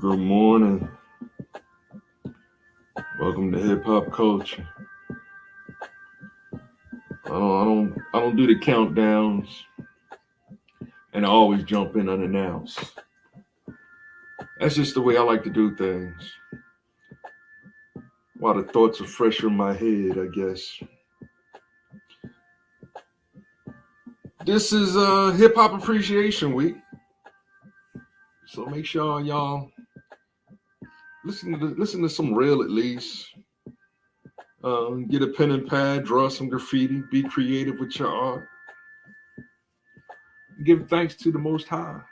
Good morning. Welcome to Hip Hop Culture. I don't do the countdowns, and I always jump in unannounced. That's just the way I like to do things. While the thoughts are fresh in my head, I guess. This is Hip Hop Appreciation Week, so make sure y'all listen to some real at least. Get a pen and pad, draw some graffiti, be creative with your art. Give thanks to the Most High.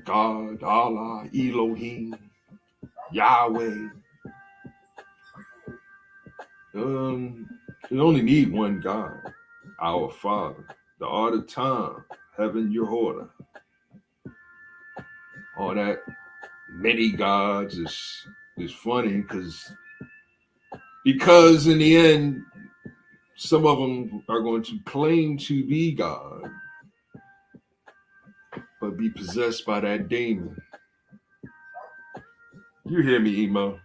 God, Allah, Elohim, Yahweh. We only need one God, our Father, the art of time, heaven, Yehovah. All that many gods is funny because in the end, some of them are going to claim to be God, but be possessed by that demon. You hear me, Emo?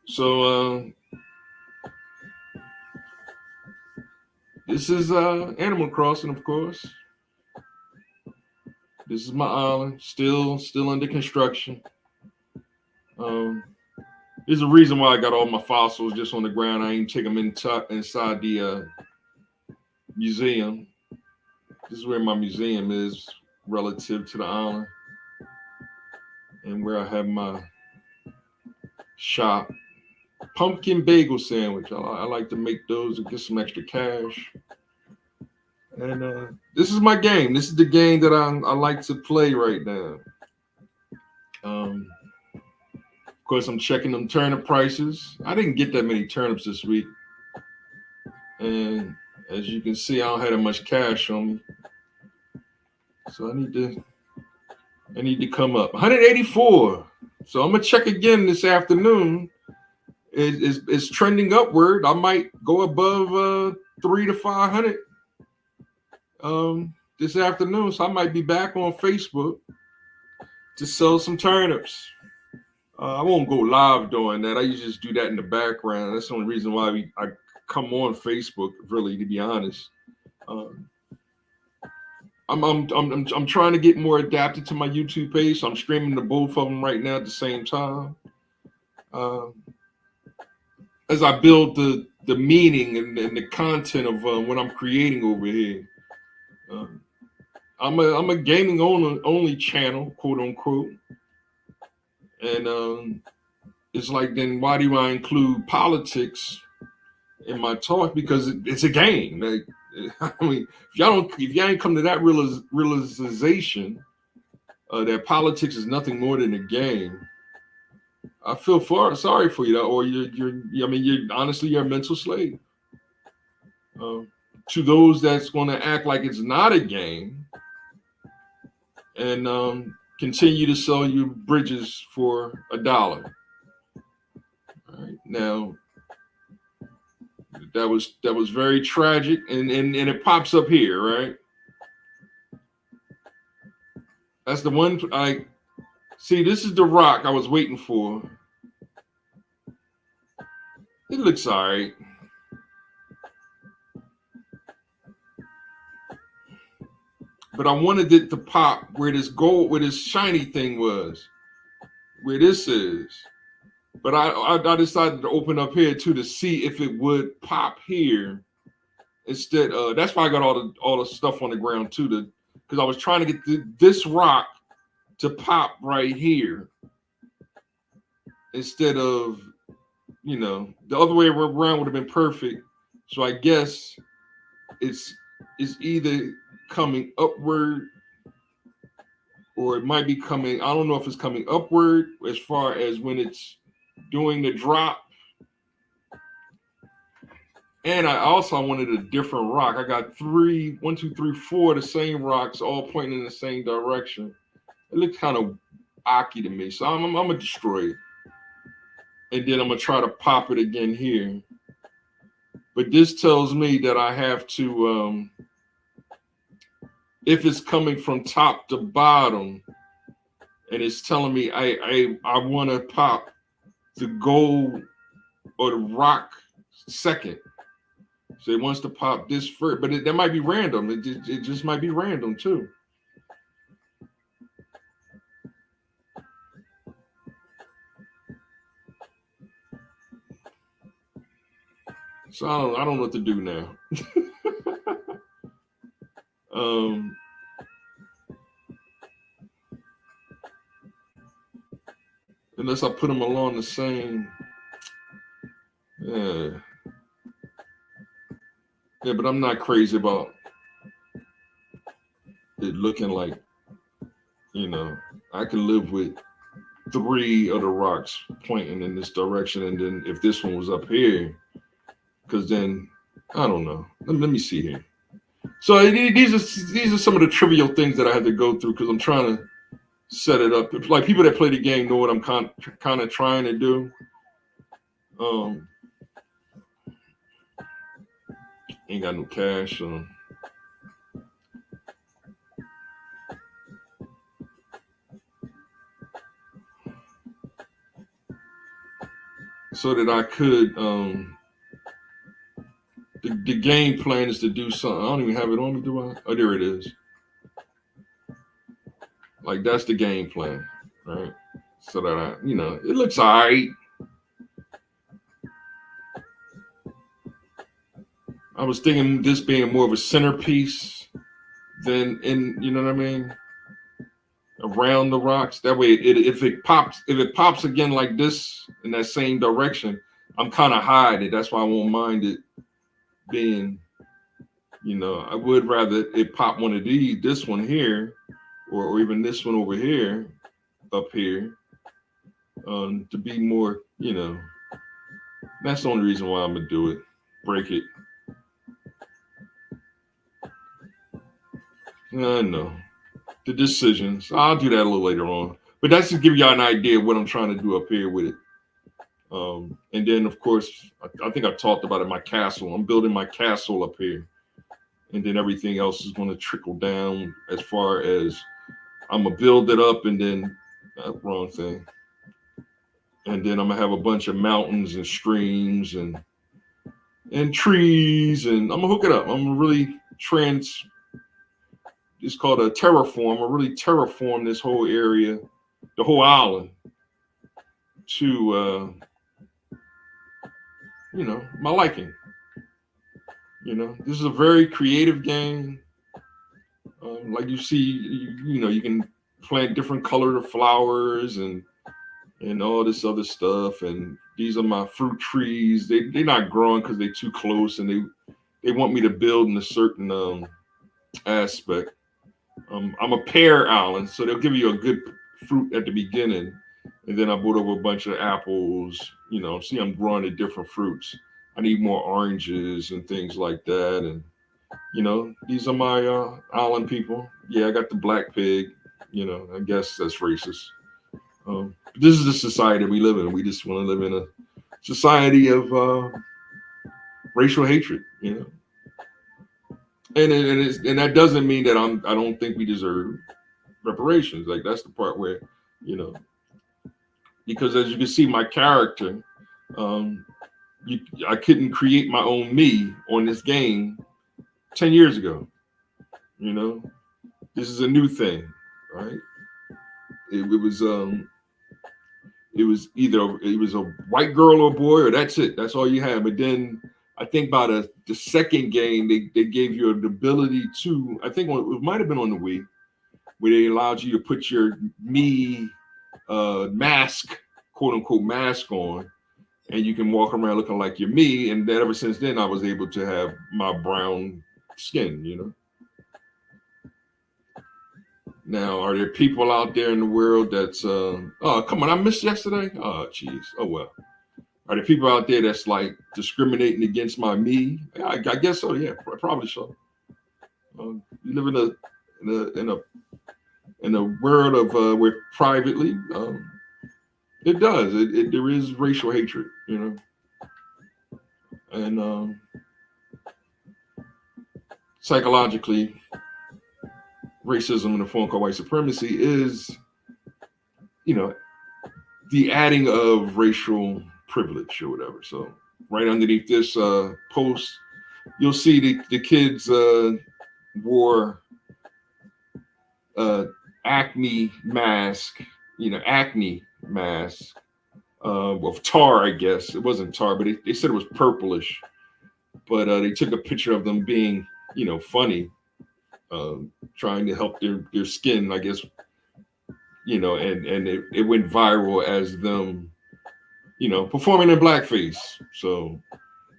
So this is Animal Crossing, of course. This is my island, still under construction. There's a reason why I got all my fossils just on the ground. I ain't take them inside the museum. This is where my museum is relative to the island, and where I have my shop. Pumpkin bagel sandwich. I like to make those to get some extra cash. And this is my game. This is the game that I like to play right now. Of course, I'm checking them turnip prices. I didn't get that many turnips this week. And as you can see, I don't have that much cash on me. So I need to come up. 184. So I'm gonna check again this afternoon. It's trending upward. I might go above 3 to 500 this afternoon. So I might be back on Facebook to sell some turnips. I won't go live doing that. I usually just do that in the background. That's the only reason why I come on Facebook, really, to be honest. I'm trying to get more adapted to my YouTube page, so I'm streaming to both of them right now at the same time. As I build the meaning and the content of what I'm creating over here. I'm a gaming only channel, quote unquote, and it's like, then why do I include politics in my talk? Because it's a game. Like, I mean, if y'all ain't come to that realization that politics is nothing more than a game, I feel sorry for you, or you're honestly, you're a mental slave. To those that's going to act like it's not a game and continue to sell you bridges for $1. All right, now that was very tragic, and it pops up here, right? That's the one I see. This is the rock I was waiting for. It looks all right. But I wanted it to pop where this gold, where this shiny thing was, where this is. But I decided to open up here too to see if it would pop here. Instead, that's why I got all the stuff on the ground too, because I was trying to get this rock to pop right here instead of, the other way around would have been perfect. So I guess it's either coming upward, or it might be coming. I don't know if it's coming upward as far as when it's doing the drop. And I wanted a different rock. I got 1, 2, 3, 4 the same rocks, all pointing in the same direction. It looks kind of ocky to me, so I'm gonna destroy it, and then I'm gonna try to pop it again here. But this tells me that I have to if it's coming from top to bottom and it's telling me I want to pop the gold or the rock second. So it wants to pop this first, but that might be random. It just might be random too. So I don't know what to do now. um, Unless I put them along the same. Yeah, yeah, but I'm not crazy about it looking like, you know, I can live with three other rocks pointing in this direction, and then if this one was up here, because then I don't know. Let me see here. So these are some of the trivial things that I had to go through because I'm trying to set it up. Like people that play the game know what I'm kind of trying to do. Um, Ain't got no cash. So that I could the game plan is to do something. I don't even have it on me, do I? Oh, there it is. Like that's the game plan, right? So that it looks alright. I was thinking this being more of a centerpiece than you know what I mean, around the rocks. That way, if it pops again like this in that same direction, I'm kind of hiding it. That's why I won't mind it being. I would rather it pop one of these, this one here, or even this one over here, up here, to be more. That's the only reason why I'm gonna do it. Break it. I know the decisions. I'll do that a little later on, but that's to give y'all an idea of what I'm trying to do up here with it. And then, of course, I think I talked about it. My castle. I'm building my castle up here, and then everything else is going to trickle down. As far as I'm gonna build it up, and then wrong thing. And then I'm gonna have a bunch of mountains and streams and trees, and I'm gonna hook it up. I'm gonna really It's called a terraform. I really terraform this whole area, the whole island, to my liking. This is a very creative game. Like you see, you can plant different colored flowers and all this other stuff. And these are my fruit trees. They're not growing because they're too close, and they want me to build in a certain aspect. I'm a pear island, so they'll give you a good fruit at the beginning, and then I brought over a bunch of apples. See, I'm growing the different fruits. I need more oranges and things like that, and these are my island people. Yeah, I got the black pig. I guess that's racist. This is the society we live in. We just want to live in a society of racial hatred. And that doesn't mean that I don't think we deserve reparations. Like that's the part where, you know, because as you can see, my character, um, I couldn't create my own me on this game 10 years ago. This is a new thing, right? It was either it was a white girl or boy, or that's it. That's all you have. But then I think by the second game, they gave you the ability to, I think it might have been on the Wii, where they allowed you to put your me mask, quote unquote mask on, and you can walk around looking like you're me. And then ever since then, I was able to have my brown skin. Now, are there people out there in the world that's oh, come on, I missed yesterday? Oh, jeez. Oh, well. Are there people out there that's like discriminating against my me? I guess so. Yeah, probably so. You live in a world of where privately, it does. There is racial hatred, and, psychologically, racism in the form called white supremacy is, you know, the adding of racial privilege or whatever. So right underneath this post, you'll see the kids wore acne mask, acne mask of tar, I guess. It wasn't tar, but they said it was purplish. But they took a picture of them being, funny, trying to help their skin, I guess, and it went viral as them, performing in blackface. So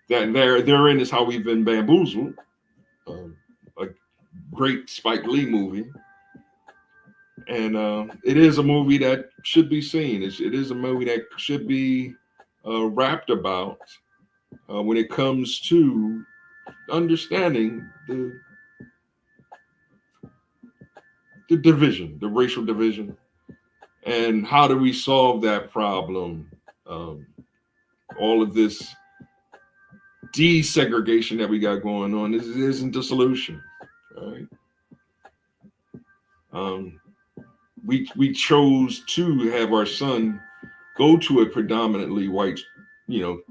that therein is how we've been bamboozled. A great Spike Lee movie. And it is a movie that should be seen. It is a movie that should be rapped about when it comes to understanding the division, the racial division, and how do we solve that problem? All of this desegregation that we got going on isn't the solution, right? We chose to have our son go to a predominantly white,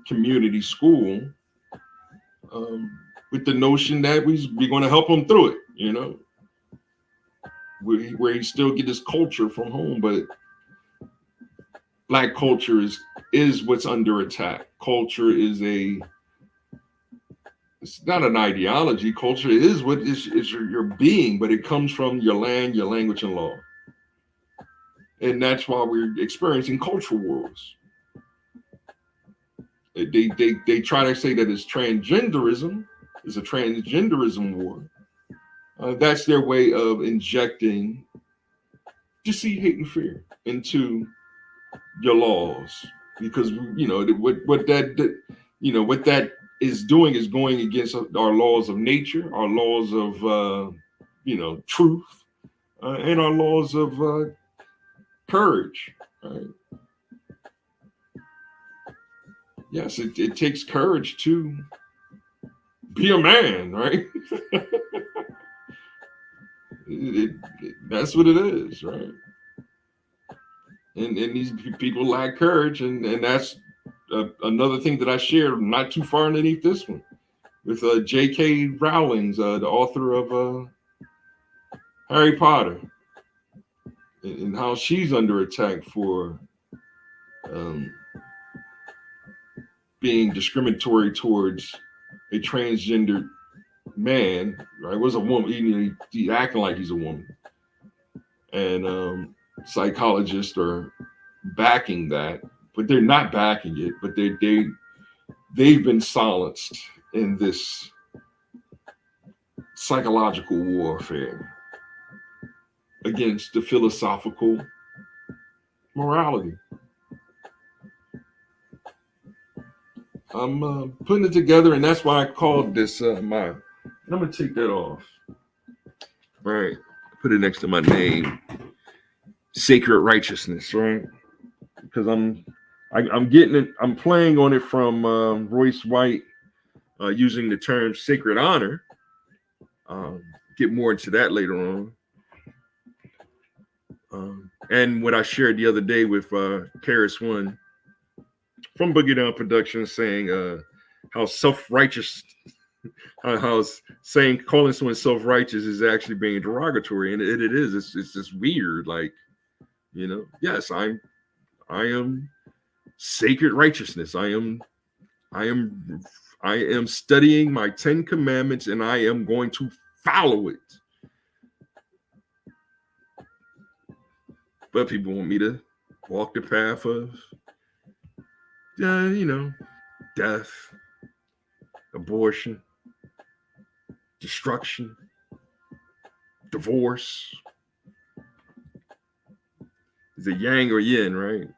community school, with the notion that we're going to help him through it, where he still get his culture from home, but Black culture is what's under attack. Culture it's not an ideology. Culture is what is your being, but it comes from your land, your language, and law. And that's why we're experiencing cultural wars. They try to say that it's transgenderism. It's a transgenderism war. That's their way of injecting deceit, hate, and fear into your laws, because what that is doing is going against our laws of nature, our laws of truth, and our laws of courage. Right? Yes, it takes courage to be a man, right? That's what it is, right? And these people lack courage, and that's another thing that I shared not too far underneath this one with J.K. Rowling, the author of Harry Potter, and how she's under attack for being discriminatory towards a transgendered man, right? Was a woman, he acting like he's a woman, and psychologists are backing that, but they're not backing it, but they've been silenced in this psychological warfare against the philosophical morality. I'm putting it together, and that's why I called this my. I'm gonna take that off. All right, put it next to my name, Sacred Righteousness, right? Because I'm getting it. I'm playing on it from Royce White, using the term sacred honor. Get more into that later on. And what I shared the other day with Karis One from Boogie Down Productions, saying how self-righteous, how saying calling someone self-righteous is actually being derogatory, and it is. It's just weird. Like, yes, I am sacred righteousness. I am studying my 10 commandments, and I am going to follow it. But people want me to walk the path of, death, abortion, destruction, divorce. Is it yang or yin, right?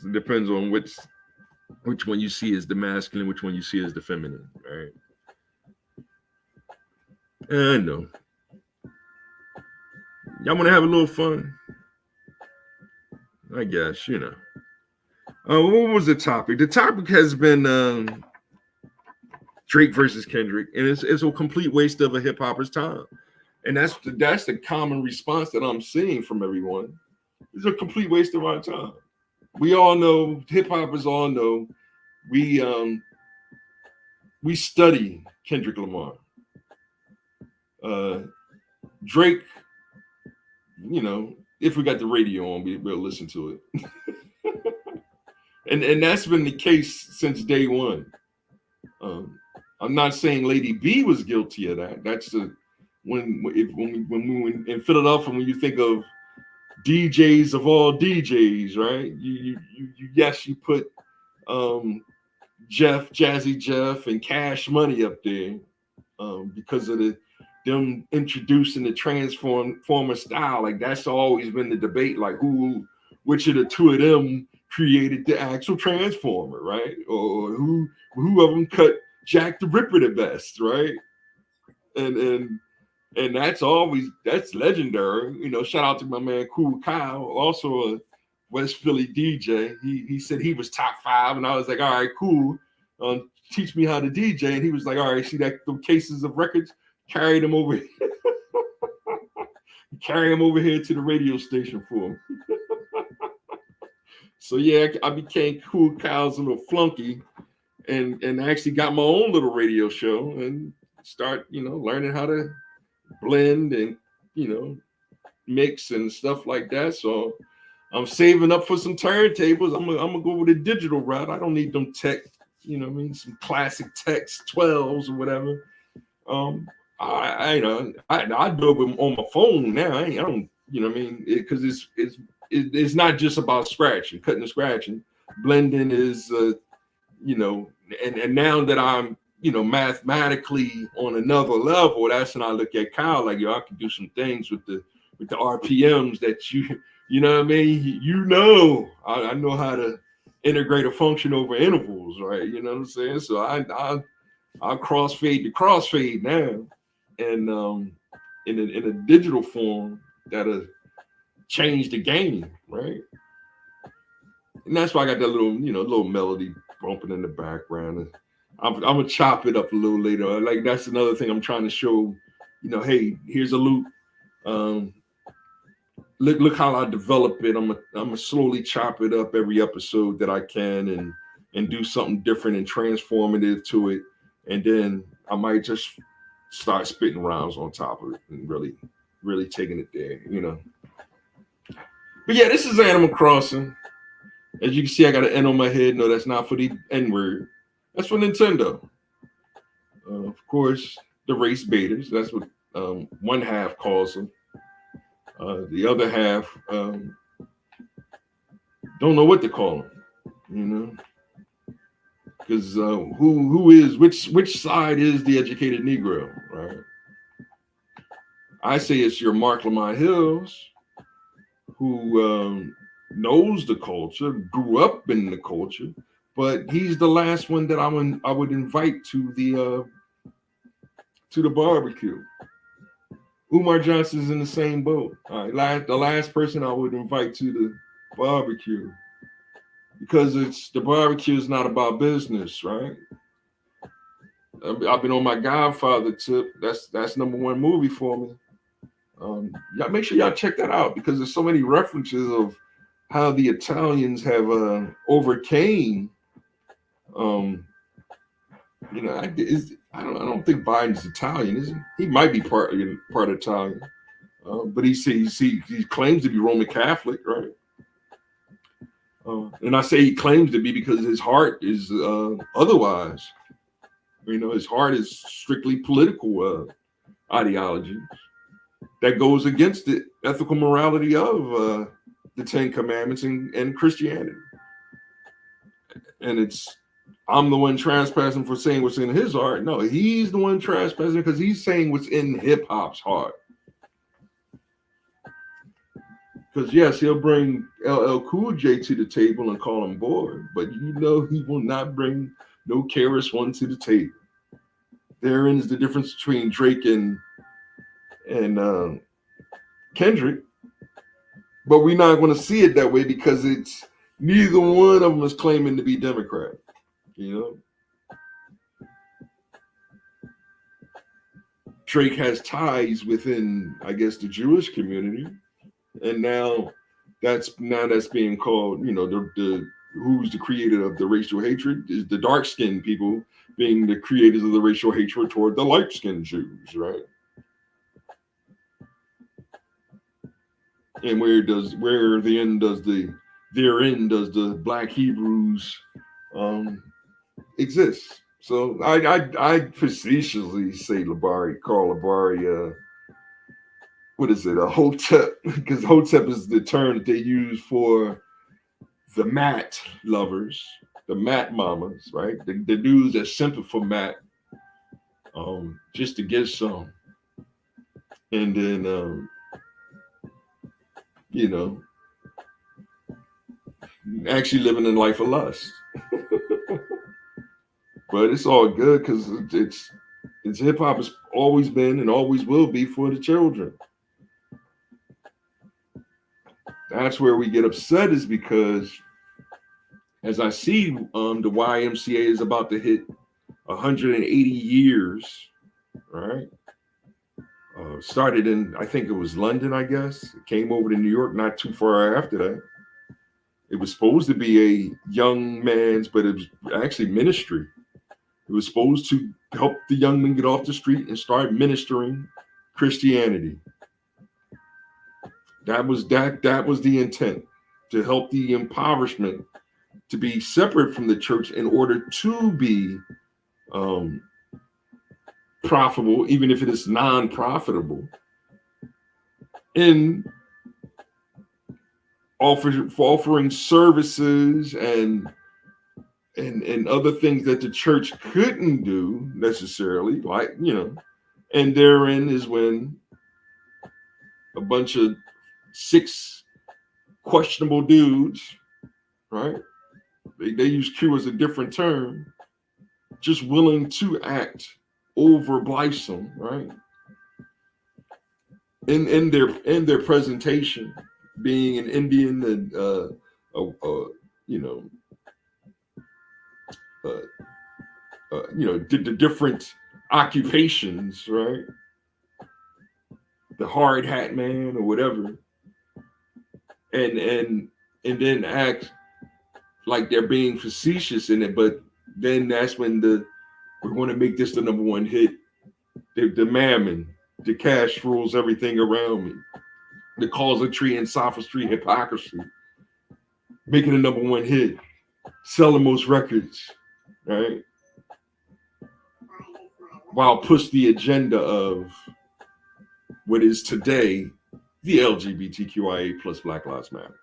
It depends on which one you see as the masculine, which one you see as the feminine, right? I know. Y'all want to have a little fun? I guess, what was the topic? The topic has been Drake versus Kendrick, and it's a complete waste of a hip hopper's time. And that's the common response that I'm seeing from everyone. It's a complete waste of our time. We all know, hip hoppers all know, we we study Kendrick Lamar. Uh, Drake, you know, if we got the radio on, we'll listen to it. And that's been the case since day one. Um, I'm not saying Lady B was guilty of that. That's the when we were in Philadelphia, when you think of DJs of all DJs, right? You yes, you put um, Jeff, Jazzy Jeff, and Cash Money up there because of them introducing the transformer style. Like that's always been the debate. Like which of the two of them created the actual transformer, right? Or who of them cut Jack the Ripper the best, right? And that's legendary. You know, shout out to my man Cool Kyle, also a West Philly DJ. He said he was top 5, and I was like, all right, cool. Teach me how to DJ, and he was like, all right, see that those cases of records, carry them over, carry them over here to the radio station for him. So yeah, I became Cool Kyle's little flunky, and actually got my own little radio show and start learning how to blend and mix and stuff like that. So I'm saving up for some turntables. I'm gonna go with a digital route. I don't need them tech, some classic Tex 12s or whatever. I do it on my phone now. I don't, because it's not just about scratching, cutting and scratching. Blending is, and now that I'm mathematically on another level, that's when I look at Kyle like, yo, I can do some things with the RPMs that you know what I mean? I know how to integrate a function over intervals, right? You know what I'm saying? So I crossfade to crossfade now, and in a digital form that'll change the game, right? And that's why I got that little melody bumping in the background. I'm gonna chop it up a little later. Like that's another thing I'm trying to show. Hey, here's a loop. Look how I develop it. I'm gonna slowly chop it up every episode that I can, and do something different and transformative to it. And then I might just start spitting rhymes on top of it and really taking it there. But yeah, this is Animal Crossing. As you can see, I got an N on my head. No, that's not for the N word. That's for Nintendo. Of course, the race baiters. That's what one half calls them. The other half don't know what to call them. Because who is which side is the educated Negro, right? I say it's your Mark Lamont Hills, who knows the culture, grew up in the culture, but he's the last one that I would invite to the barbecue. Umar Johnson's in the same boat. All right, the last person I would invite to the barbecue, because the barbecue is not about business, right? I've been on my Godfather tip. That's number one movie for me. Y'all make sure y'all check that out, because there's so many references of how the Italians have overcame. I don't think Biden's Italian, is he? He might be part Italian, but he claims to be Roman Catholic, right? And I say he claims to be because his heart is otherwise. His heart is strictly political ideology that goes against the ethical morality of the Ten Commandments and Christianity. And I'm the one trespassing for saying what's in his heart. No, he's the one trespassing because he's saying what's in hip hop's heart. Because yes, he'll bring LL Cool J to the table and call him boy, but he will not bring no KRS-One to the table. Therein is the difference between Drake and Kendrick. But we're not going to see it that way, because it's neither one of them is claiming to be Democrat. Drake has ties within, I guess, the Jewish community, and now that's being called, the who's the creator of the racial hatred is the dark skinned people being the creators of the racial hatred toward the light skinned Jews, right? And therein does the black Hebrews um, exist? So I facetiously say call Labari, what is it, a Hotep, because Hotep is the term that they use for the Mat lovers, the Mat mamas, right? The dudes that simple for Mat, just to get some, and then you know, actually living a life of lust. But it's all good because it's hip hop has always been and always will be for the children. That's where we get upset, is because as I see the YMCA is about to hit 180 years, right? Started in, I think it was London, I guess. It came over to New York not too far after that. It was supposed to be a young man's, but it was actually ministry. It was supposed to help the young men get off the street and start ministering Christianity. That was the intent, to help the impoverishment to be separate from the church in order to be um, profitable, even if it is non-profitable, in offering services and other things that the church couldn't do necessarily, like, and therein is when a bunch of six questionable dudes, right? They use Q as a different term, just willing to act over blithesome, right? In their presentation, being an Indian and you know uh, the different occupations, right? The hard hat man or whatever, and then act like they're being facetious in it, but then that's when we're going to make this the number one hit. The mammon, the cash rules everything around me. The causetry and sophistry, hypocrisy, making the number one hit, selling most records, right? While push the agenda of what is today the LGBTQIA plus Black Lives Matter.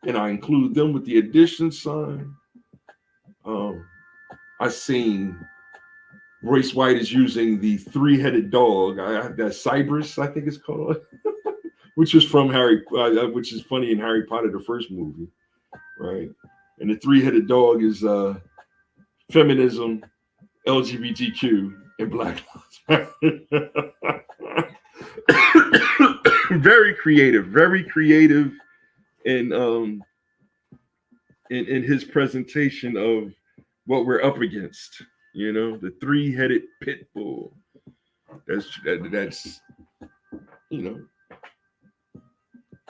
And I include them with the addition sign. I seen Royce White is using the three-headed dog, that Cypress, I think it's called, which is from which is funny in Harry Potter, the first movie, right? And the three-headed dog is feminism, LGBTQ, and Black Lives Matter. Very creative in his presentation of what we're up against. The three-headed pit bull. That's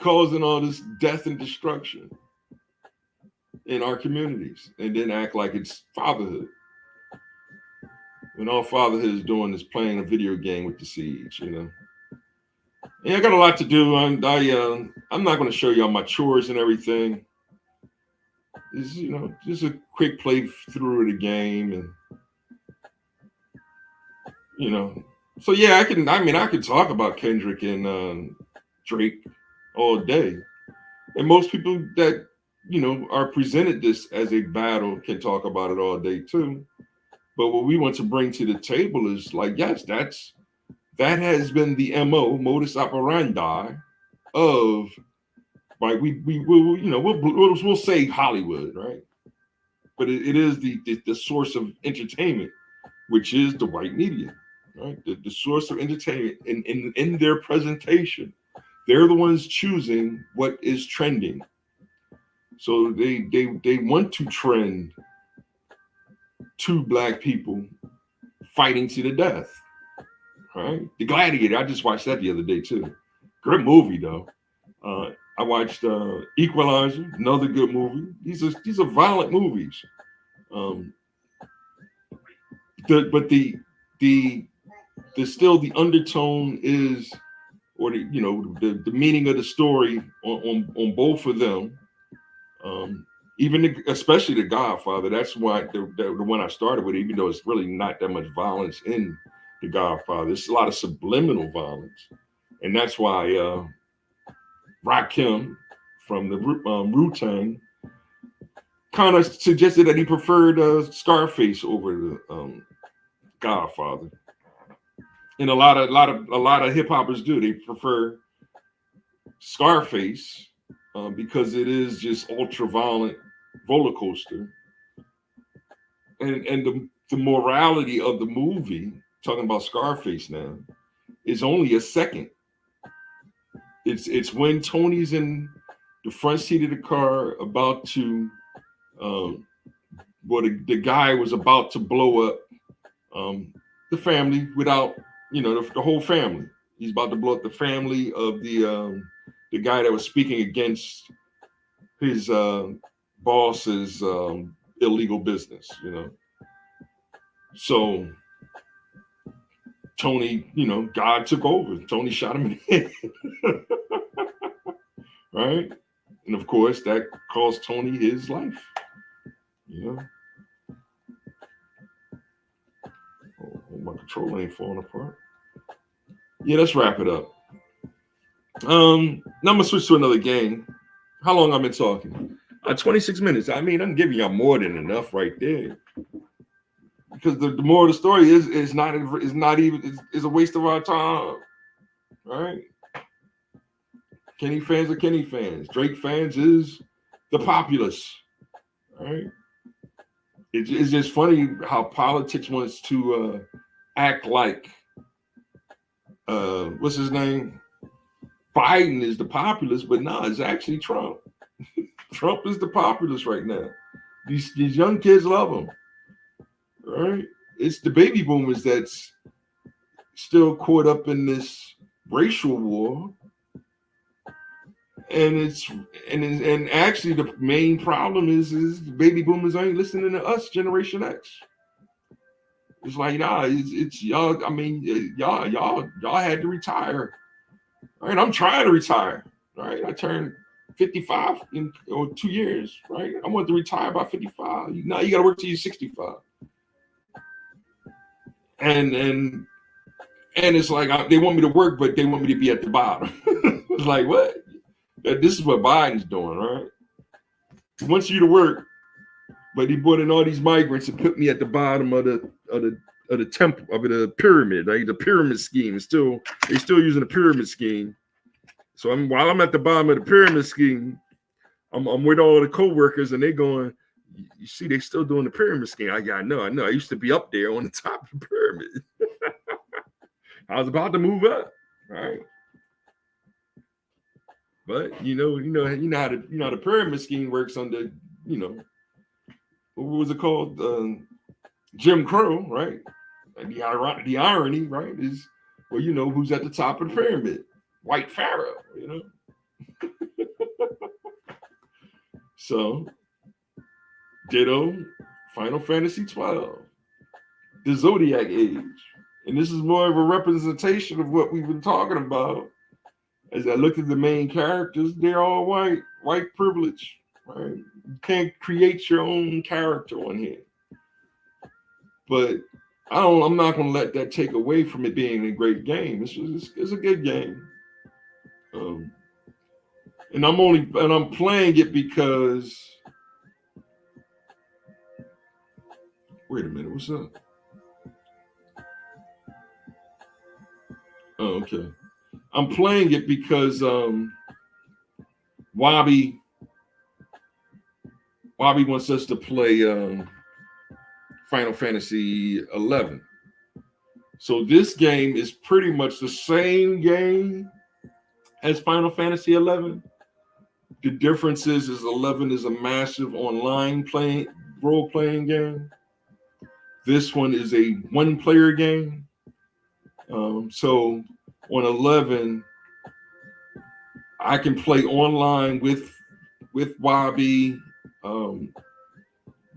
causing all this death and destruction in our communities, and then act like it's fatherhood. When all fatherhood is doing is playing a video game with the seeds, Yeah, I got a lot to do. I'm not going to show y'all my chores and everything. It's, just a quick play through of the game, and So yeah, I could talk about Kendrick and Drake all day, and most people that are presented this as a battle can talk about it all day too. But what we want to bring to the table is like, yes, that has been the modus operandi of, right. We'll say Hollywood, right? But it is the source of entertainment, which is the white media, right? The source of entertainment in their presentation. They're the ones choosing what is trending. So they want to trend two black people fighting to the death, Right? The Gladiator. I just watched that the other day too. Great movie though. I watched Equalizer, another good movie. These are violent movies. Um, but the still the undertone is, or the meaning of the story on both of them. Even especially the Godfather. That's why the one I started with, even though it's really not that much violence in the Godfather. It's a lot of subliminal violence, and that's why Rakim from the Wu-Tang kind of suggested that he preferred Scarface over the Godfather. And a lot of hip hoppers do. They prefer Scarface because it is just ultra violent roller coaster, and the morality of the movie, talking about Scarface now, is only a second. It's when Tony's in the front seat of the car about to the guy was about to blow up the family without the whole family. He's about to blow up the family of the guy that was speaking against his boss's illegal business, So Tony, God took over. Tony shot him in the head. Right? And of course, that cost Tony his life. Oh, my controller ain't falling apart. Yeah, let's wrap it up. Now I'm gonna switch to another game. How long I've been talking? 26 minutes. I mean, I'm giving y'all more than enough right there. Because the more the story is not even is a waste of our time, right? Kenny fans are Kenny fans. Drake fans is the populace, right? It's just funny how politics wants to act like what's his name? Biden is the populace, but no, it's actually Trump. Trump is the populace right now. These young kids love him. Right? It's the baby boomers that's still caught up in this racial war. And actually the main problem is baby boomers ain't listening to us, Generation X. It's like, nah, it's y'all. I mean, y'all had to retire. Right? I'm trying to retire. Right? I turned 55 in 2 years. Right? I want to retire by 55. Now you got to work till you're 65. And it's like they want me to work, but they want me to be at the bottom. It's like, what? This is what Biden's doing, right? He wants you to work, but he brought in all these migrants and put me at the bottom of the temple of the pyramid. Right? The pyramid scheme is they're still using the pyramid scheme. So while I'm at the bottom of the pyramid scheme, I'm with all the co-workers, and they're going, you see, they still doing the pyramid scheme. I know. I used to be up there on the top of the pyramid. I was about to move up, right? But you know how the pyramid scheme works under, what was it called? Jim Crow, right? And the irony, right, is who's at the top of the pyramid? White Pharaoh, So, ditto, Final Fantasy 12, the Zodiac Age. And this is more of a representation of what we've been talking about. As I look at the main characters, they're all white privilege. Right? You can't create your own character on here. But I'm not going to let that take away from it being a great game. It's a good game. And I'm playing it because. Wait a minute, what's up? Oh, okay. I'm playing it because Wabi wants us to play Final Fantasy 11. So this game is pretty much the same game as Final Fantasy 11. The difference is 11 is a massive online role-playing game. This one is a one-player game. So on 11, I can play online with Wabi, um,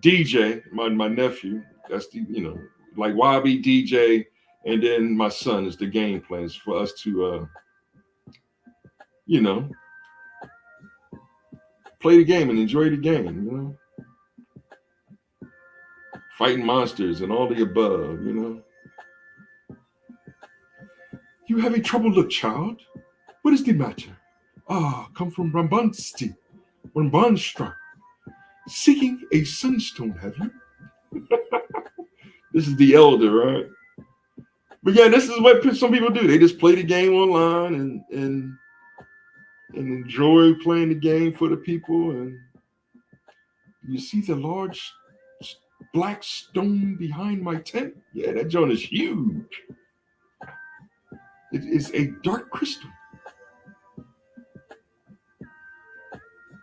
DJ, my nephew. That's the like Wabi DJ, and then my son is the game plans for us to you know play the game and enjoy the game. Fighting monsters and all the above. You having trouble, look, child? What is the matter? Ah, come from Rambanstra. Seeking a sunstone, have you? This is the elder, right? But yeah, this is what some people do. They just play the game online and enjoy playing the game for the people. And you see the large black stone behind my tent? Yeah, that joint is huge. It is a dark crystal.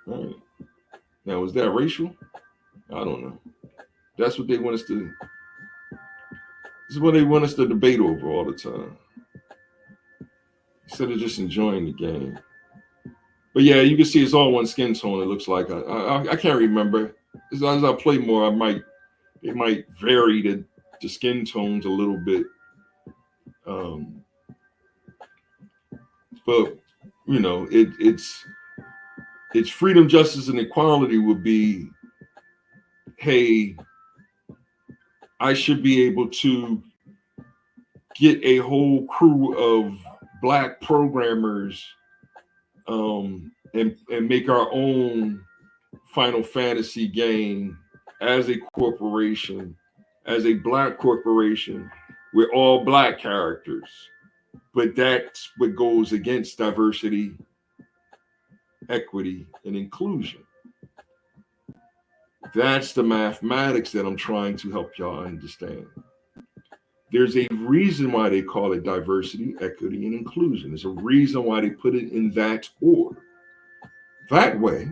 Right. Now, is that racial? I don't know. That's what they want us to. This is what they want us to debate over all the time, instead of just enjoying the game. But yeah, you can see it's all one skin tone. It looks like I can't remember. As I play more, it might vary the skin tones a little bit. Um, but it's freedom, justice, and equality would be, hey, I should be able to get a whole crew of black programmers and make our own Final Fantasy game as a corporation, as a black corporation, with all black characters. But that's what goes against diversity, equity, and inclusion. That's the mathematics that I'm trying to help y'all understand. There's a reason why they call it diversity, equity, and inclusion. There's a reason why they put it in that order. That way,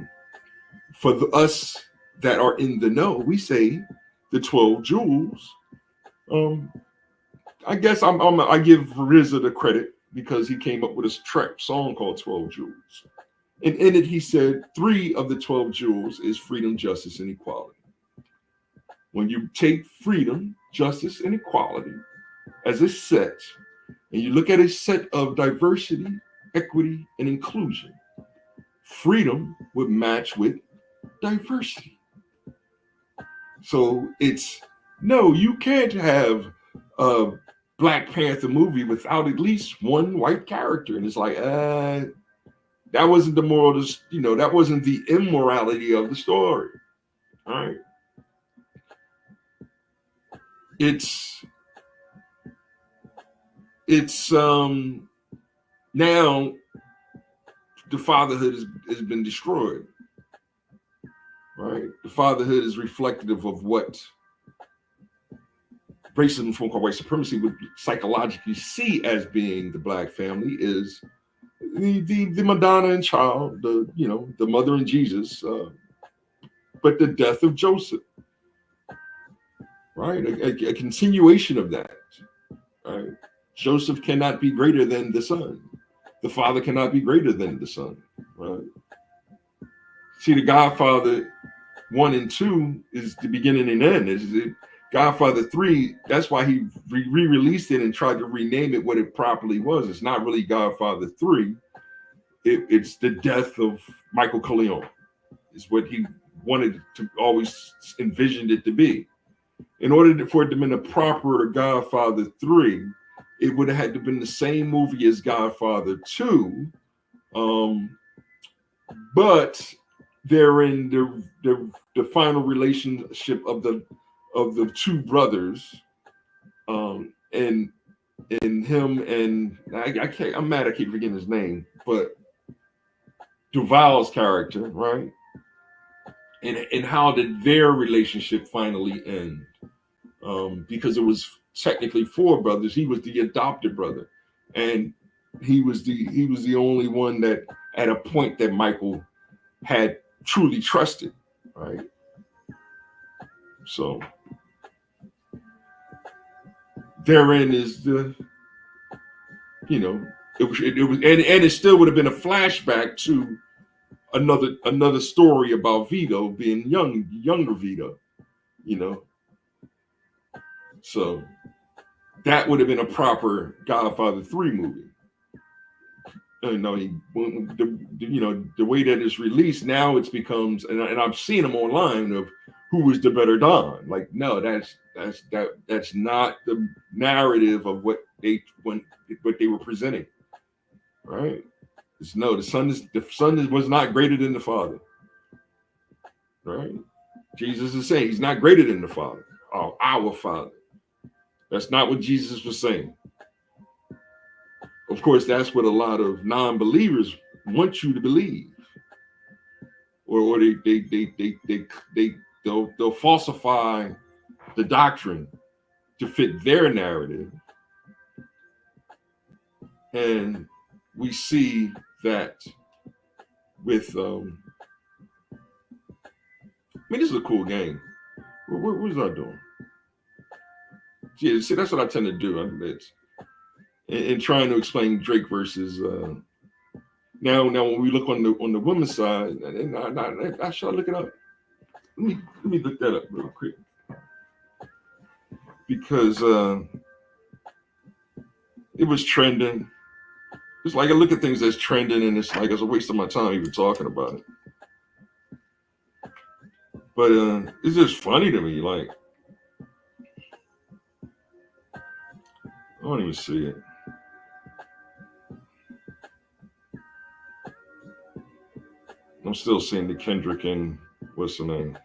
for us that are in the know, we say the 12 jewels. I guess I give RZA the credit because he came up with a trap song called 12 Jewels. And in it, he said 3 of the 12 jewels is freedom, justice, and equality. When you take freedom, justice, and equality as a set, and you look at a set of diversity, equity, and inclusion, freedom would match with diversity. So it's no, you can't have a Black Panther movie without at least one white character. And it's like, that wasn't the moral, that wasn't the immorality of the story. All right. It's now the fatherhood has been destroyed. Right? The fatherhood is reflective of what racism, from white supremacy, would psychologically see as being the black family is the Madonna and child, the mother and Jesus, but the death of Joseph, right? A continuation of that, right? Joseph cannot be greater than the son. The father cannot be greater than the son, right? See, the Godfather 1 and 2 is the beginning and end. Is it Godfather 3? That's why he re-released it and tried to rename it what it properly was. It's not really Godfather 3. It's the death of Michael Corleone. Is what he wanted to always envisioned it to be. In order for it to be a proper Godfather 3, it would have had to have been the same movie as Godfather 2, but they're in the final relationship of the two brothers, and him and I'm mad I keep forgetting his name, but Duval's character, right? And how did their relationship finally end? Because it was technically 4 brothers. He was the adopted brother, and he was the only one that at a point that Michael had truly trusted, right? So therein is the it was, and it still would have been a flashback to another story about Vito being younger Vito, you know. So that would have been a proper Godfather 3 movie. The way that it's released now, it becomes, and I've seen them online of who was the better Don. Like, no, that's not the narrative of what they were presenting, right? No, the son was not greater than the father, right? Jesus is saying he's not greater than the Father, our Father. That's not what Jesus was saying. Of course, that's what a lot of non-believers want you to believe, or they'll falsify the doctrine to fit their narrative, and we see that with. This is a cool game. What was I doing? Yeah, see, that's what I tend to do. It's in trying to explain Drake versus. Now, when we look on the women's side, and I shall look it up. Let me look that up real quick, because it was trending. It's like I look at things that's trending, and it's like it's a waste of my time even talking about it. But it's just funny to me. Like, I don't even see it. I'm still seeing the Kendrick and what's the name?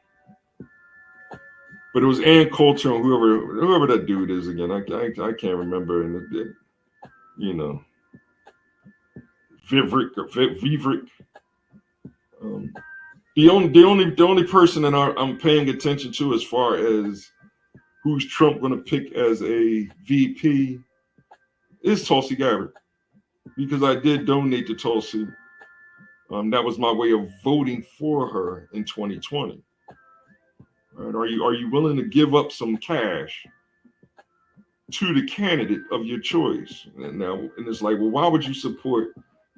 But it was Ann Coulter and whoever that dude is again. I can't remember. And Vivek. The only person that I'm paying attention to as far as who's Trump going to pick as a VP is Tulsi Gabbard, because I did donate to Tulsi. That was my way of voting for her in 2020. Right? Are you willing to give up some cash to the candidate of your choice? And it's like, well, why would you support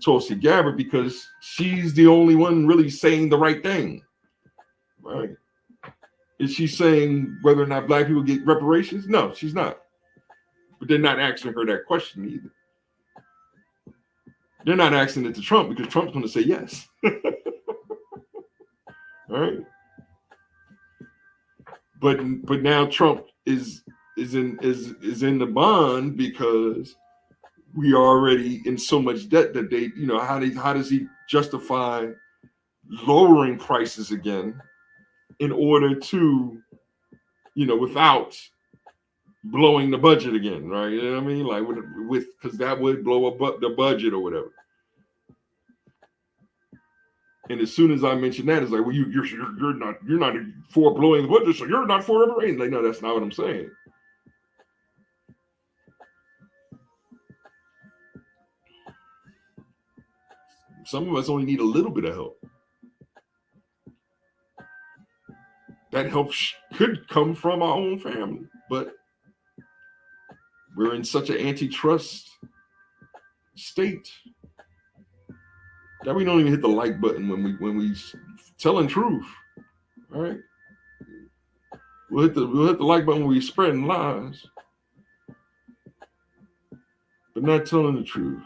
Tulsi Gabbard? Because she's the only one really saying the right thing, right? Is she saying whether or not Black people get reparations? No, she's not. But they're not asking her that question either. They're not asking it to Trump because Trump's going to say yes. All right. But now Trump is in the bond because we are already in so much debt that they, how does he justify lowering prices again in order to, without blowing the budget again, right? You know what I mean? Like because that would blow the budget or whatever. And as soon as I mention that, it's like, well, you're not for blowing the budget, so you're not for reparations. Like, no, that's not what I'm saying. Some of us only need a little bit of help. That help could come from our own family, but we're in such an antitrust state that we don't even hit the like button when we telling truth. All right, we'll hit the like button when we spreading lies, but not telling the truth.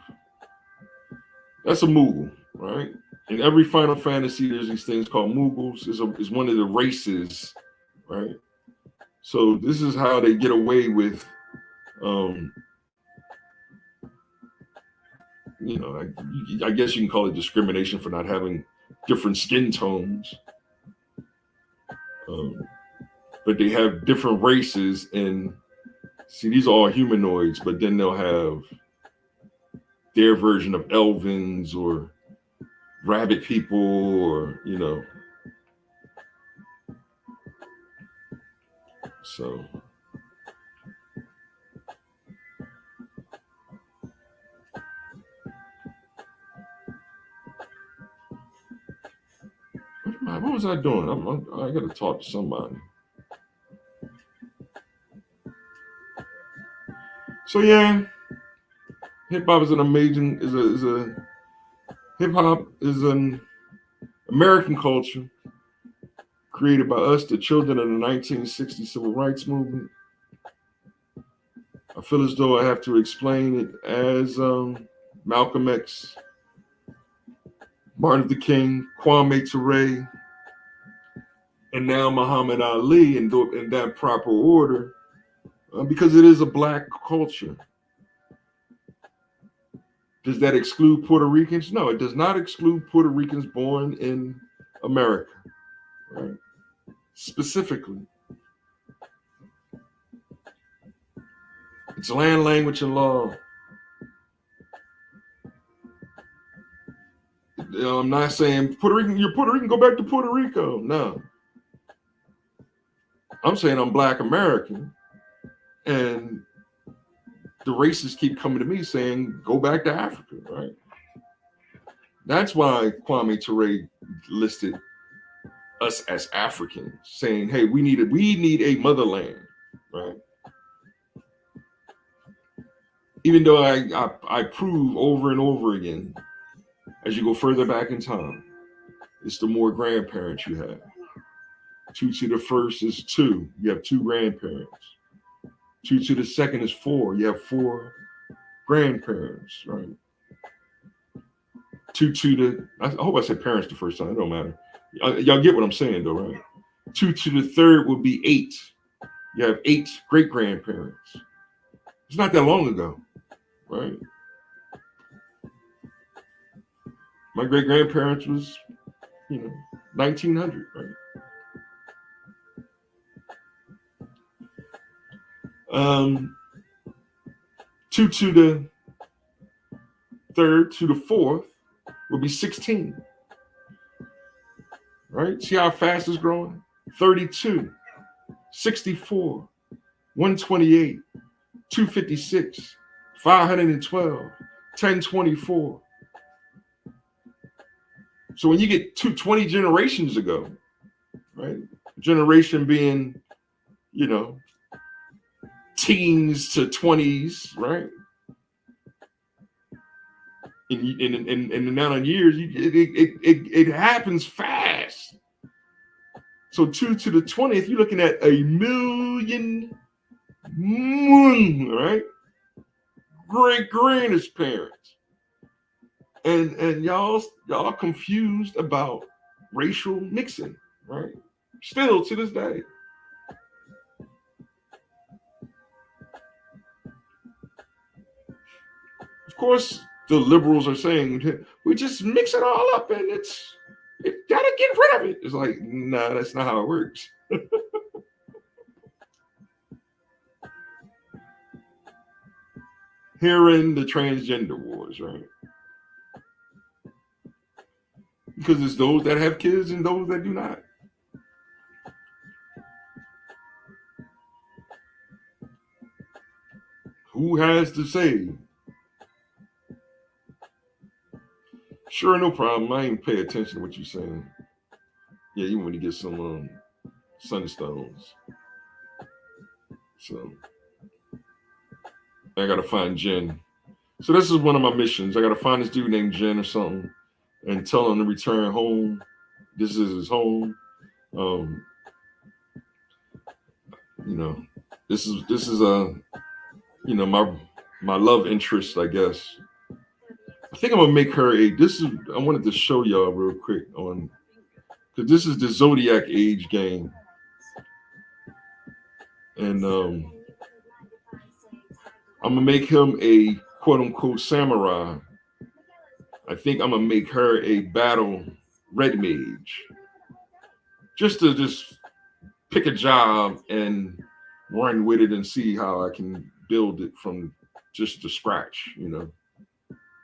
That's a Moogle, right? In every Final Fantasy, there's these things called Moogles. Is one of the races, right? So this is how they get away with, I guess you can call it discrimination for not having different skin tones. But they have different races, and see, these are all humanoids, but then they'll have their version of Elvins or rabbit people, or so. What was I doing? I got to talk to somebody. So yeah, Hip hop is an amazing is a hip hop is an American culture created by us, the children of the 1960 civil rights movement. I feel as though I have to explain it as Malcolm X, Martin Luther King, Kwame Ture, and now Muhammad Ali in that proper order, because it is a black culture. Does that exclude Puerto Ricans? No, it does not exclude Puerto Ricans born in America, right? Specifically, it's land, language, and law. I'm not saying you're Puerto Rican, go back to Puerto Rico. No, I'm saying I'm Black American, and the racists keep coming to me saying, go back to Africa, right? That's why Kwame Ture listed us as Africans, saying, hey, we need a motherland, right? Even though I prove over and over again, as you go further back in time, it's the more grandparents you have. 2 to the first is 2. You have 2 grandparents. 2 to the second is 4. You have 4 grandparents, right? 2 to the, I hope I said parents the first time. It don't matter. Y'all get what I'm saying, though, right? 2 to the third would be 8. You have 8 great grandparents. It's not that long ago, right? My great grandparents was, 1900, right? 2 to the third to the fourth would be 16, right? See how fast it's growing? 32, 64, 128, 256, 512, 1024. So when you get 20 generations ago, right? Generation being, teens to 20s, right? In the amount of years, it happens fast. So 2 to the 20th, you're looking at a million, right? Great parents, and y'all confused about racial mixing, right? Still to this day. Of course, the liberals are saying we just mix it all up and it gotta get rid of it. It's like, nah, that's not how it works. Hearing the transgender wars, right? Because it's those that have kids and those that do not. Who has to say? Sure, no problem. I ain't pay attention to what you're saying. Yeah, even when you get some sunstones. So I gotta find Jen. So this is one of my missions. I gotta find this dude named Jen or something, and tell him to return home. This is his home. This is my love interest, I guess. I think I'm gonna make her I wanted to show y'all real quick because this is the Zodiac Age game. And I'm gonna make him a quote unquote samurai. I think I'm gonna make her a battle red mage. Just to pick a job and run with it and see how I can build it from just the scratch,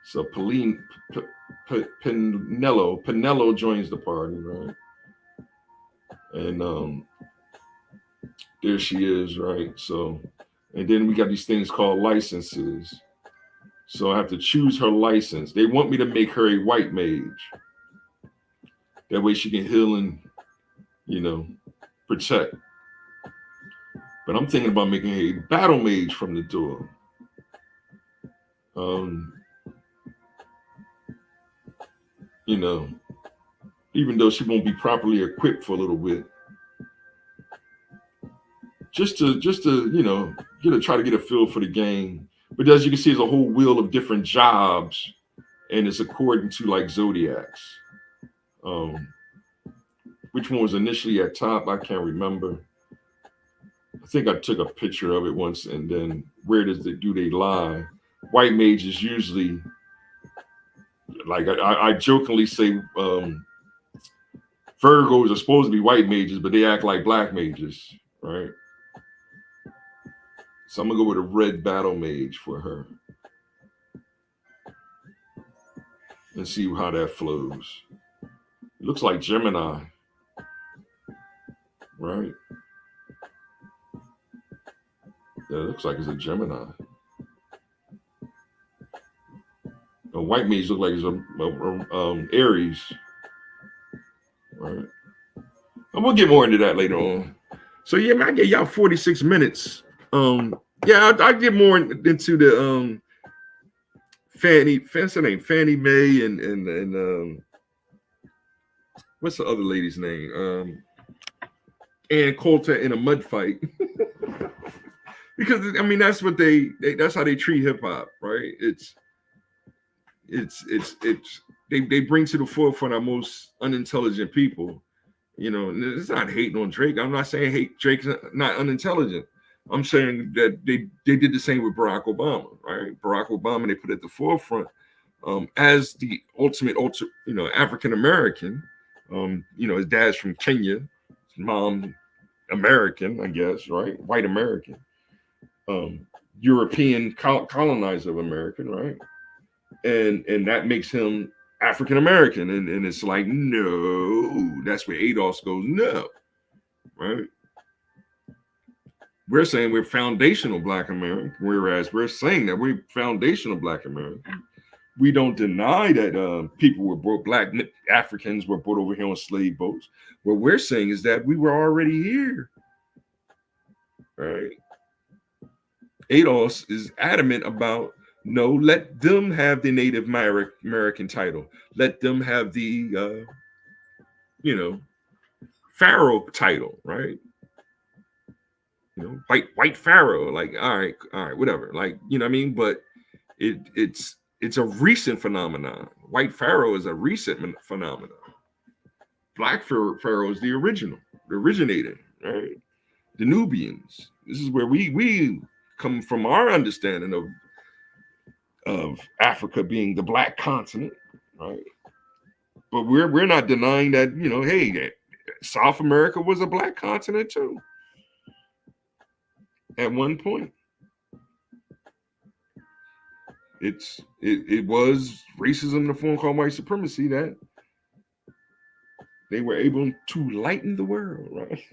So Pinello joins the party, right? And there she is, right? So, and then we got these things called licenses. So I have to choose her license. They want me to make her a white mage. That way she can heal and, protect. But I'm thinking about making a battle mage from the door. Um, you know, even though she won't be properly equipped for a little bit, just to try to get a feel for the game. But as you can see, there's a whole wheel of different jobs, and it's according to like zodiacs. Um, which one was initially at top? I can't remember. I think I took a picture of it once, and then where do they lie? White mages usually, like I jokingly say, Virgos are supposed to be white mages, but they act like black mages, right? So I'm gonna go with a red battle mage for her and see how that flows. It looks like Gemini, right? Yeah, it looks like it's a Gemini. A white mage look like it's a Aries, right? I'm gonna get more into that later on. So yeah, man, I get y'all 46 minutes. Yeah, I get more into the what's her name? Fannie Mae and what's the other lady's name? Ann Coulter in a mud fight. Because I mean that's what that's how they treat hip hop, right? It's they bring to the forefront our most unintelligent people. It's not hating on Drake. I'm not saying Drake's not unintelligent. I'm saying that they did the same with Barack Obama, right? Barack Obama, they put at the forefront as the ultimate African American. His dad's from Kenya, his mom American, I guess, right? White American, European colonizer of American, right? And that makes him African American, and it's like no, that's where ADOS goes no, right? We're saying we're foundational Black American, whereas we're saying that we're foundational Black American. We don't deny that people were brought, Black Africans were brought over here on slave boats. What we're saying is that we were already here, right? ADOS is adamant about no, let them have the Native American title. Let them have the, Pharaoh title, right? White Pharaoh. Like, all right, whatever. Like, you know what I mean? But it's a recent phenomenon. White Pharaoh is a recent phenomenon. Black Pharaoh is the originator, right? The Nubians. This is where we come from our understanding of Africa being the black continent, right? But we're not denying that, hey, South America was a black continent too. At one point. It was racism in the form called white supremacy that they were able to lighten the world, right?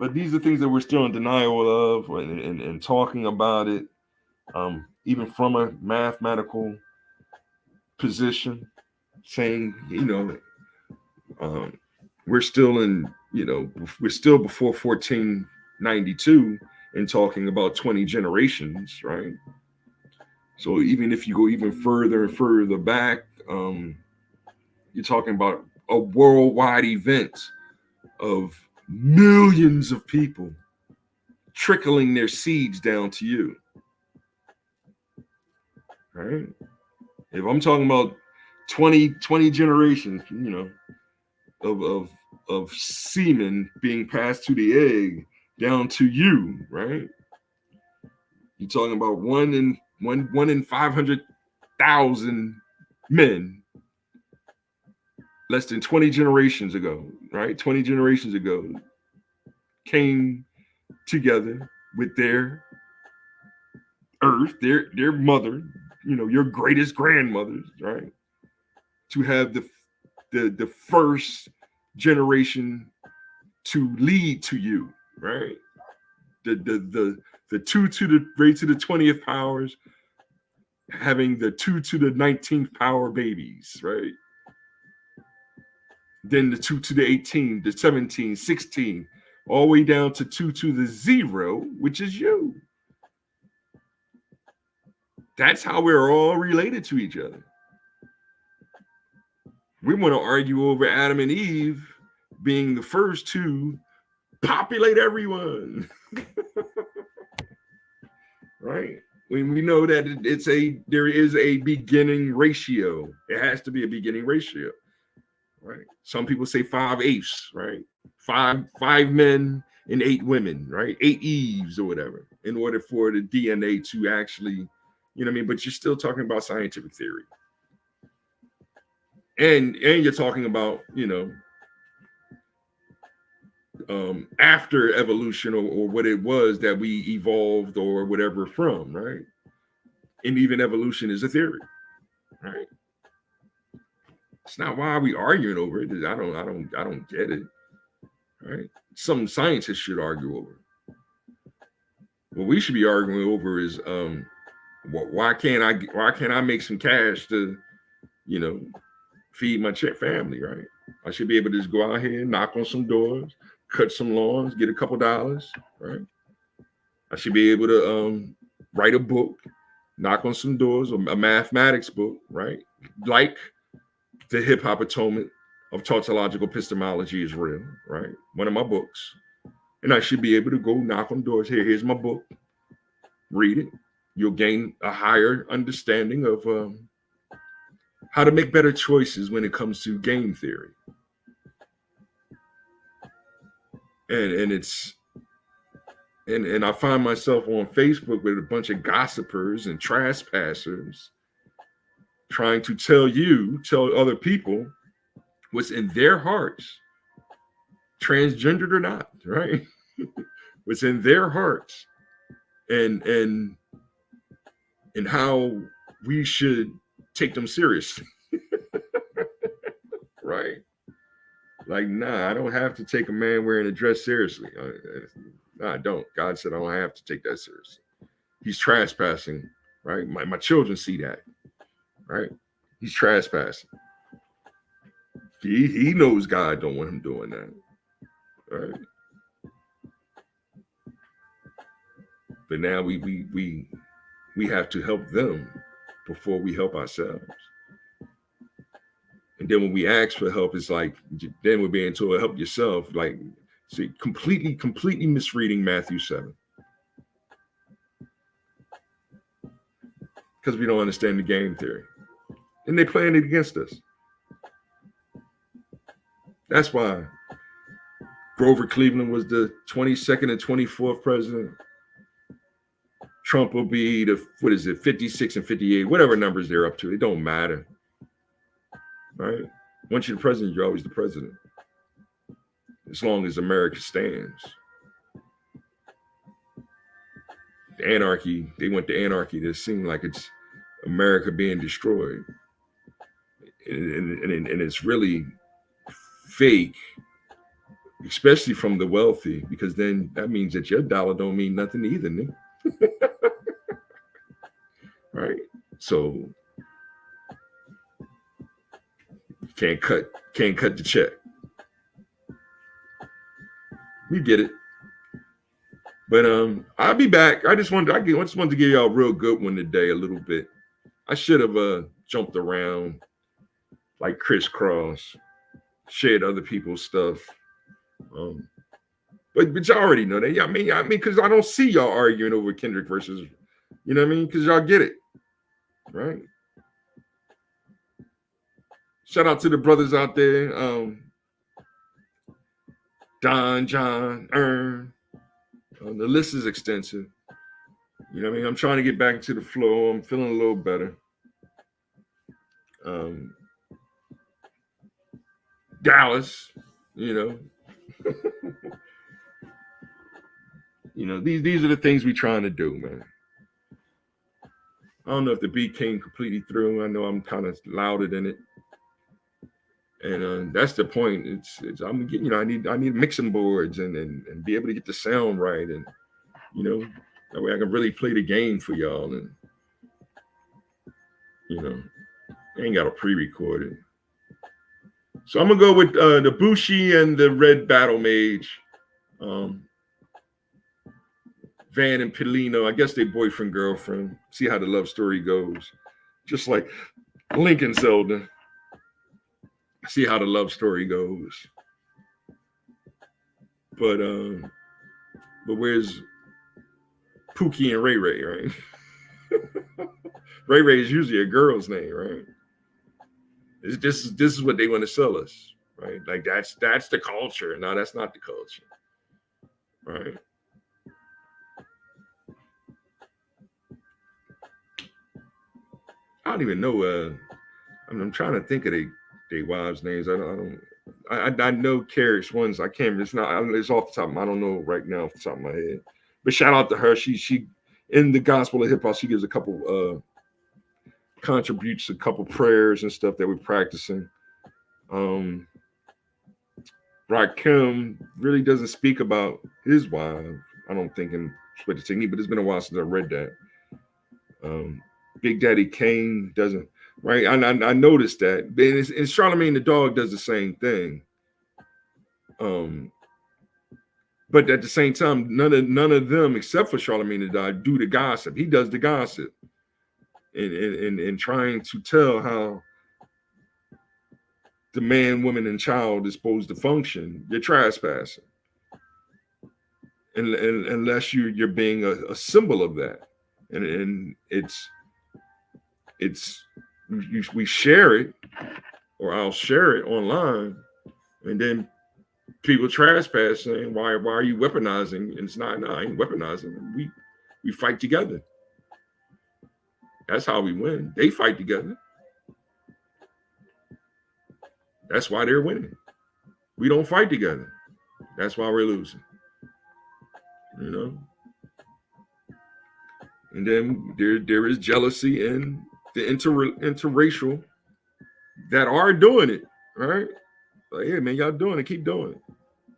But these are things that we're still in denial of and talking about it, even from a mathematical position, saying, we're still we're still before 1492 and talking about 20 generations, right? So even if you go even further and further back, you're talking about a worldwide event of millions of people trickling their seeds down to you, right? If I'm talking about 20 generations, of semen being passed to the egg down to you, right? You're talking about one in 500,000 men less than 20 generations ago, right? 20 generations ago came together with their earth, their mother, your greatest grandmothers, right? To have the first generation to lead to you, right? The 2 to the raised to the 20th powers having the 2 to the 19th power babies, right? Then the 2 to the 18, the 17, 16, all the way down to 2 to the 0, which is you. That's how we're all related to each other. We want to argue over Adam and Eve being the first to populate everyone, right? When we know that there is a beginning ratio. It has to be a beginning ratio, right? Some people say 5/8, right? Five men and 8 women, right? 8 Eves or whatever, in order for the DNA to actually, you know what I mean? But you're still talking about scientific theory. And you're talking about, after evolution, or what it was that we evolved or whatever from, right? And even evolution is a theory, right? It's not why are we arguing over it. I don't get it, right? Some scientists should argue over it. What we should be arguing over is why can't I make some cash to, you know, feed my family, right? I should be able to just go out here, knock on some doors, cut some lawns, get a couple dollars, right? I should be able to write a book, knock on some doors, or a mathematics book, right? Like the Hip Hop Atonement of Tautological Epistemology is Real, right? One of my books. And I should be able to go knock on doors. Here's my book. Read it. You'll gain a higher understanding of how to make better choices when it comes to game theory. And I find myself on Facebook with a bunch of gossipers and trespassers trying to tell other people what's in their hearts, transgendered or not, right? What's in their hearts, and how we should take them seriously. Right? Like, nah, I don't have to take a man wearing a dress seriously. No, I don't. God said I don't have to take that seriously. He's trespassing, right? My children see that, right? He's trespassing. He knows God don't want him doing that, right? But now we have to help them before we help ourselves. And then when we ask for help, it's like, then we're being told, help yourself. Like, see, completely misreading Matthew 7. Because we don't understand the game theory. And they're playing it against us. That's why Grover Cleveland was the 22nd and 24th president. Trump will be the, 56 and 58, whatever numbers they're up to. It don't matter. Right? Once you're the president, you're always the president. As long as America stands. The anarchy, they want the anarchy to seem like it's America being destroyed. And it's really fake, especially from the wealthy, because then that means that your dollar don't mean nothing either, nigga. Right? So can't cut the check. We get it. But I'll be back. I just wanted to give y'all a real good one today, a little bit. I should have jumped around like crisscross, shared other people's stuff. But y'all already know that. I mean, because I don't see y'all arguing over Kendrick versus, you know what I mean? Because y'all get it, right? Shout out to the brothers out there, Don, John, Ern. The list is extensive. You know what I mean? I'm trying to get back into the flow. I'm feeling a little better. Dallas, you know. You know, these are the things we're trying to do, man. I don't know if the beat came completely through. I know I'm kind of louder than it. And that's the point. I'm getting, I need mixing boards and be able to get the sound right, and that way I can really play the game for y'all. And I ain't got a pre-recorded. So I'm gonna go with the Bushi and the Red Battle Mage. Van and Pilino, I guess they boyfriend, girlfriend. See how the love story goes. Just like Lincoln Zelda. See how the love story goes. But where's Pookie and Ray Ray, right? Ray Ray is usually a girl's name, right? This is what they want to sell us, right? Like that's the culture. No, that's not the culture, right? I don't even know. I'm trying to think of they wives' names. I know Carrie's ones. I can't. It's not. It's off the top. I don't know right now off the top of my head. But shout out to her. She in the gospel of hip hop. She gives a couple contributes a couple prayers and stuff that we're practicing. Rakim really doesn't speak about his wife. I don't think in Split the Technique, but it's been a while since I read that. Big Daddy Kane doesn't. Right, I noticed that, and Charlemagne the Dog does the same thing. But at the same time, none of them, except for Charlemagne the Dog, do the gossip. He does the gossip, and trying to tell how the man, woman, and child is supposed to function. You're trespassing, and unless you're being a symbol of that, and we share it, or I'll share it online, and then people trespass saying, why are you weaponizing? And it's not, no, I ain't weaponizing. We fight together. That's how we win. They fight together. That's why they're winning. We don't fight together. That's why we're losing. You know? And then there is jealousy in the interracial that are doing it, right? Like, hey, man, y'all doing it. Keep doing it.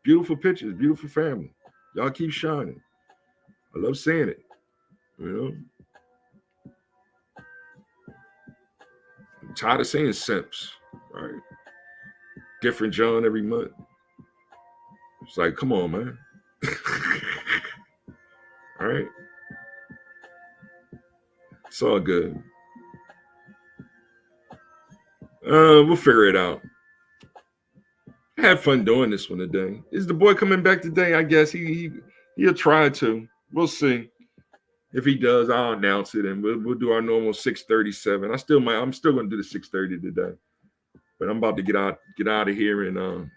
Beautiful pictures, beautiful family. Y'all keep shining. I love seeing it. You know? I'm tired of saying simps, right? Different John every month. It's like, come on, man. All right. It's all good. We'll figure it out. I had fun doing this one today. Is the boy coming back today? I guess he'll try to. We'll see. If he does, I'll announce it, and we'll do our normal 6:37. I'm still gonna do the 6:30 today, but I'm about to get out of here and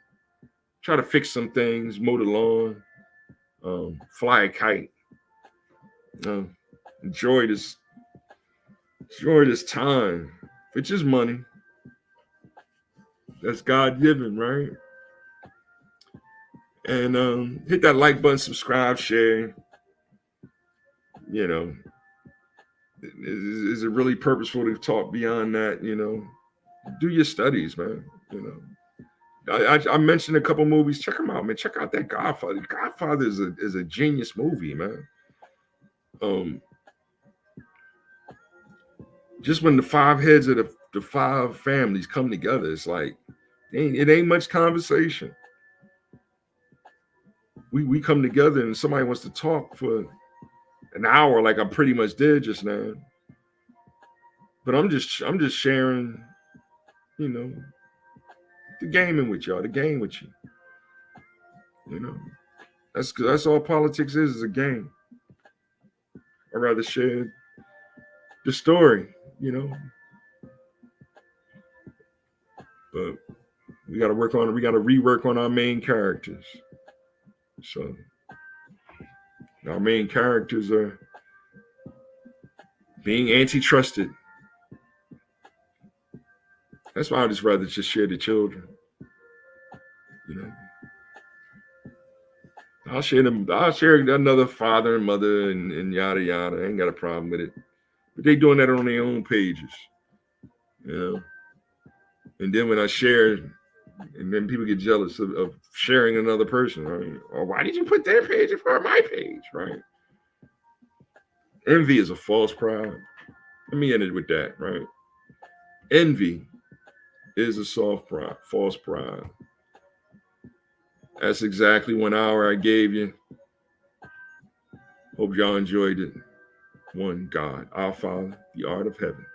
try to fix some things, mow the lawn, fly a kite, enjoy this time, which is money. That's God given, right? And hit that like button, subscribe, share. You know, is it really purposeful to talk beyond that? You know, do your studies, man. You know, I mentioned a couple movies. Check them out, man. Check out that Godfather. Godfather is a genius movie, man. Just when the five heads of the five families come together, it's like it ain't much conversation. We come together and somebody wants to talk for an hour, like I pretty much did just now. But I'm just sharing, you know, the gaming with y'all, the game with you. You know, that's all politics is a game. I rather share the story, you know. But we got to rework on our main characters. So our main characters are being anti-trusted. That's why I just rather just share the children. You know, I'll share another father and mother and yada yada. I ain't got a problem with it. But they doing that on their own pages. You know. And then when I share, and then people get jealous of sharing another person, right? Or why did you put their page in front of my page, right? Envy is a false pride. Let me end it with that, right? Envy is a false pride. That's exactly 1 hour I gave you Hope y'all enjoyed it. One God, our Father, the art of heaven.